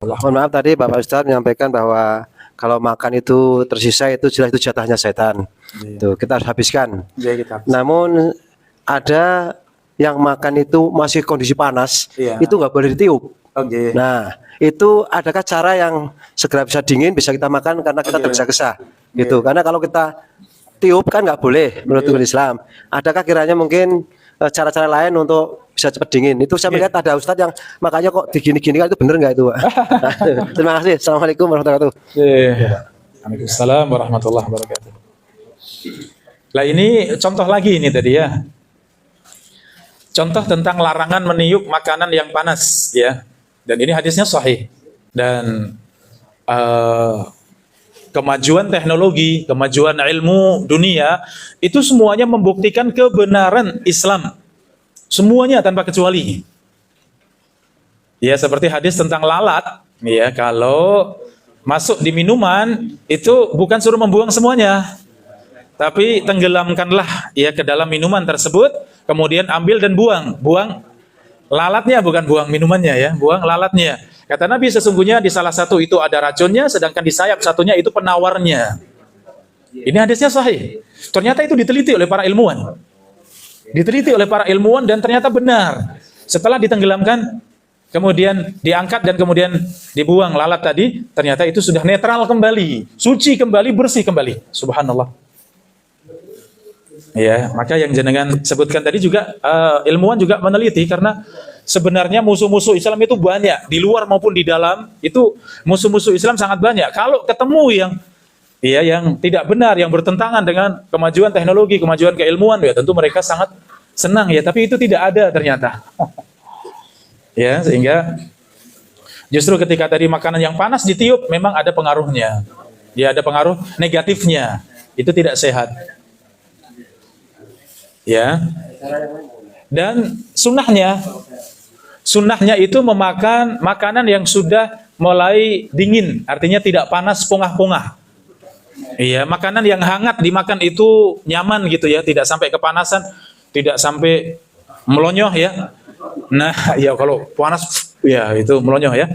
Mohon maaf tadi Bapak Ustadz menyampaikan bahwa kalau makan itu tersisa itu jelas itu jatahnya setan. Tuh, kita harus habiskan. Iya, kita habiskan. Namun ada yang makan itu masih kondisi panas, Iya. itu nggak boleh ditiup. Oke. Nah, itu adakah cara yang segera bisa dingin bisa kita makan karena kita tergesa-gesa gitu. Karena kalau kita tiup kan nggak boleh menurut hukum Islam. Adakah kiranya mungkin cara-cara lain untuk bisa cepat dingin? Itu saya melihat ada ustadz yang makanya kok digini-gini kan, itu bener nggak itu, Pak? Terima kasih. Assalamualaikum warahmatullahi wabarakatuh. Waalaikumsalam warahmatullahi wabarakatuh. Lah ini contoh lagi ini tadi ya. Contoh tentang larangan meniup makanan yang panas ya. Dan ini hadisnya sahih. Dan kemajuan teknologi, kemajuan ilmu dunia, itu semuanya membuktikan kebenaran Islam. Semuanya tanpa kecuali. Ya, seperti hadis tentang lalat, ya, kalau masuk di minuman, itu bukan suruh membuang semuanya. Tapi tenggelamkanlah ya ke dalam minuman tersebut, kemudian ambil dan buang. Buang lalatnya, bukan buang minumannya ya, buang lalatnya. Kata Nabi, sesungguhnya di salah satu itu ada racunnya, sedangkan di sayap satunya itu penawarnya. Ini hadisnya sahih. Ternyata itu diteliti oleh para ilmuwan. Diteliti oleh para ilmuwan dan ternyata benar. Setelah ditenggelamkan, kemudian diangkat dan kemudian dibuang lalat tadi, ternyata itu sudah netral kembali, suci kembali, bersih kembali. Subhanallah. Ya, maka yang jenengan sebutkan tadi juga ilmuwan juga meneliti, karena sebenarnya musuh-musuh Islam itu banyak di luar maupun di dalam. Itu musuh-musuh Islam sangat banyak. Kalau ketemu yang tidak benar, yang bertentangan dengan kemajuan teknologi, kemajuan keilmuan, ya tentu mereka sangat senang ya. Tapi itu tidak ada ternyata. Ya, sehingga justru ketika tadi makanan yang panas ditiup, memang ada pengaruhnya. Ya, ada pengaruh negatifnya. Itu tidak sehat. Ya. Dan sunnahnya itu memakan makanan yang sudah mulai dingin, artinya tidak panas pongah-pongah. Iya, makanan yang hangat dimakan itu nyaman gitu ya, tidak sampai kepanasan, tidak sampai melonyoh ya. Nah, ya kalau panas ya itu melonyoh ya.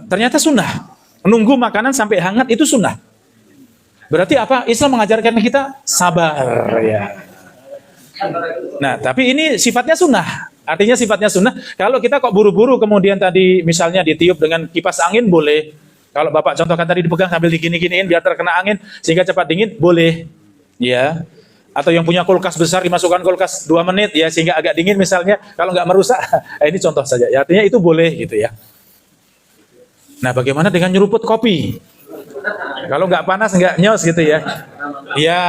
Ternyata sunnah. Menunggu makanan sampai hangat itu sunnah. Berarti apa? Islam mengajarkan kita sabar ya. Nah, tapi ini sifatnya sunnah. Artinya sifatnya sunnah. Kalau kita kok buru-buru kemudian tadi misalnya ditiup dengan kipas angin, boleh. Kalau Bapak contohkan tadi dipegang sambil digini-giniin biar terkena angin sehingga cepat dingin, boleh. Ya. Atau yang punya kulkas besar dimasukkan kulkas 2 menit ya sehingga agak dingin misalnya, kalau nggak merusak. Ini contoh saja. Ya, artinya itu boleh gitu ya. Nah, bagaimana dengan nyeruput kopi? Kalau nggak panas, nggak nyos gitu ya. Ya,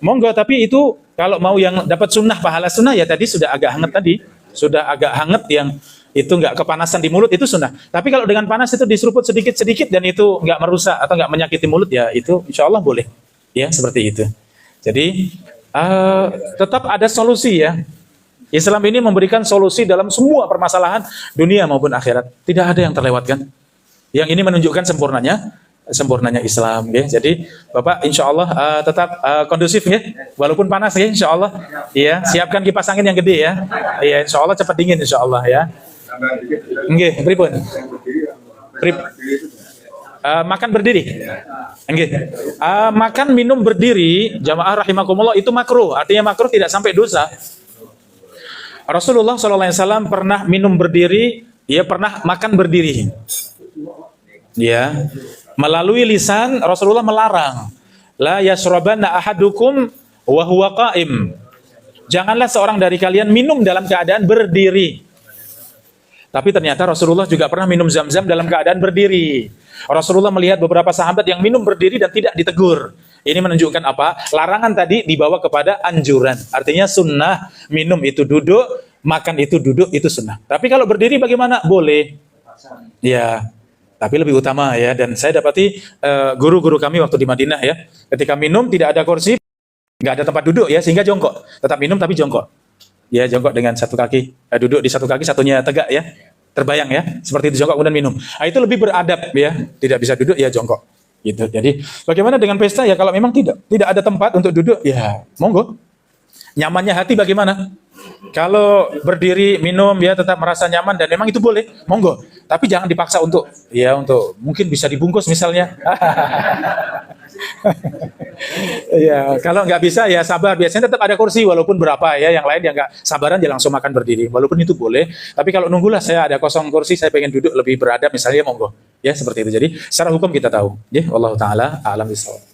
monggo, tapi itu kalau mau yang dapat sunnah, pahala sunnah ya tadi sudah agak hangat tadi. Sudah agak hangat yang itu nggak kepanasan di mulut, itu sunnah. Tapi kalau dengan panas itu diseruput sedikit-sedikit dan itu nggak merusak atau nggak menyakiti mulut, ya itu insya Allah boleh. Ya, seperti itu. Jadi, tetap ada solusi ya. Islam ini memberikan solusi dalam semua permasalahan dunia maupun akhirat. Tidak ada yang terlewatkan. Yang ini menunjukkan sempurnanya Islam ya. Jadi Bapak insya Allah tetap kondusif ya, walaupun panas ya insya Allah. Iya, siapkan kipas angin yang gede ya. Iya, insya Allah cepat dingin insya Allah ya. Nggih, pripun? Makan berdiri. Nggih. Makan minum berdiri, jamaah rahimakumullah, itu makruh. Artinya makruh tidak sampai dosa. Rasulullah SAW pernah minum berdiri, ia pernah makan berdiri. Ya, melalui lisan Rasulullah melarang, la yashrabanna ahadukum wa huwa qa'im. Janganlah seorang dari kalian minum dalam keadaan berdiri. Tapi ternyata Rasulullah juga pernah minum zam-zam dalam keadaan berdiri. Rasulullah melihat beberapa sahabat yang minum berdiri dan tidak ditegur. Ini menunjukkan apa? Larangan tadi dibawa kepada anjuran. Artinya sunnah, minum itu duduk, makan itu duduk, itu sunnah. Tapi kalau berdiri bagaimana? Boleh. Ya. Tapi lebih utama ya, dan saya dapati guru-guru kami waktu di Madinah ya, ketika minum tidak ada kursi, nggak ada tempat duduk ya, sehingga jongkok. Tetap minum tapi jongkok. Ya, jongkok dengan satu kaki, duduk di satu kaki, satunya tegak ya. Terbayang ya, seperti itu jongkok kemudian minum. Nah, itu lebih beradab ya, tidak bisa duduk ya jongkok. Gitu. Jadi bagaimana dengan pesta ya, kalau memang tidak ada tempat untuk duduk ya monggo. Nyamannya hati bagaimana? Kalau berdiri minum ya tetap merasa nyaman dan memang itu boleh, monggo. Tapi jangan dipaksa untuk mungkin bisa dibungkus misalnya. Ya, kalau nggak bisa ya sabar. Biasanya tetap ada kursi walaupun berapa ya. Yang lain yang nggak sabaran dia langsung makan berdiri. Walaupun itu boleh. Tapi kalau nunggulah saya ada kosong kursi, saya pengen duduk lebih beradab misalnya, monggo. Ya seperti itu. Jadi secara hukum kita tahu. Ya, Allah Taala a'lam bishawab.